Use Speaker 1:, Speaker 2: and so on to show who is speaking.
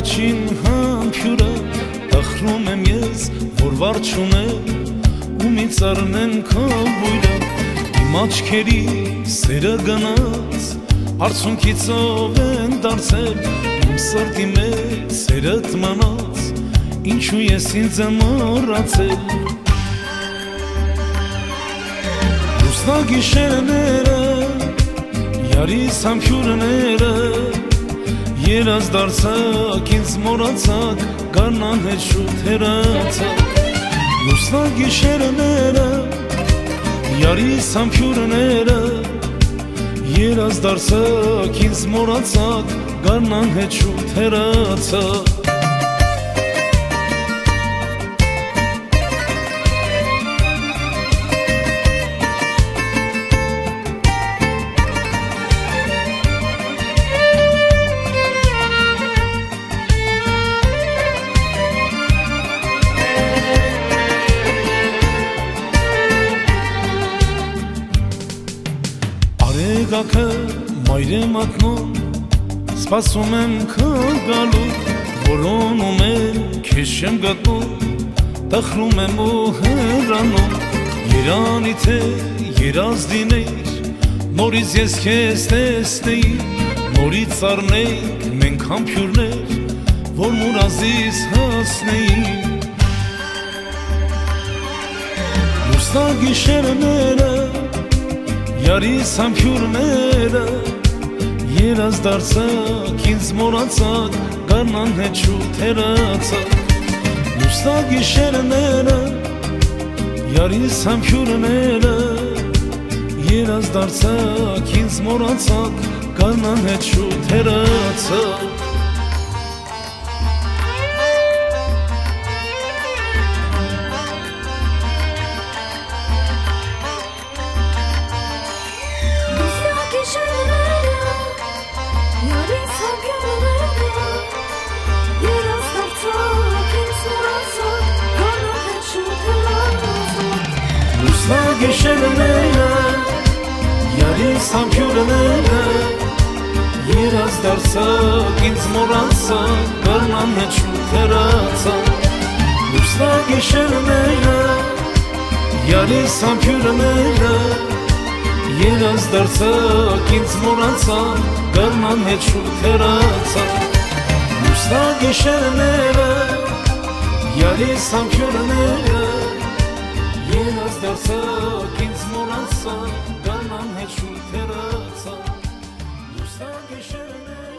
Speaker 1: առաջին համբյուրը տխրում եմ ես, որ վար չունեմ ու մի ծառնեմ քո բույրը իմ աչքերի սերը գնաց արցունքից ով են դարձել իմ սրտի մեջ սերդ մնաց ինչու ես ինձ եմ մոռացել լուսնա գիշերները Yarիս համբյուրները երազ դարձակ ինձ մոռացակ գարնան հետ շուտ հեռացակ լուսնա գիշերները Yarիս համբյուրները երազ դարձակ ինձ մոռացակ գարնան հետ շուտ հեռացակ Գակը մայր եմ ատնում սպասում եմ քո գալու որոնում եմ քեզ չեմ գտնում տխրում եմ ու հեռանում երանի թե երազդին էիր նորից ես քեզ տեսնեի նորից առնեինք մենք համբյուրներ որ մուրազից հասնեի լուսնա գիշերները Yarիս համբյուրները երազ դարձակ ինձ մոռացակ գարնան հետ շուտ հեռացակ լուսնա գիշերները Yarիս համբյուրները երազ դարձակ ինձ մոռացակ գարնան հետ շուտ հեռացակ Լուսնա գիշերները Yarիս համբյուրները երազ դարձակ ինձ մոռացակ գարնան հետ շուտ հեռացակ Լուսնա գիշերները Yarիս համբյուրները երազ դարձակ ինձ մոռացակ գարնան հետ շուտ հեռացակ Լուսնա գիշերները Yarիս համբյուրները Երազ դարձակ ինձ մոռացակ գարնան հետ շուտ հեռացակ Լուսնա գիշերները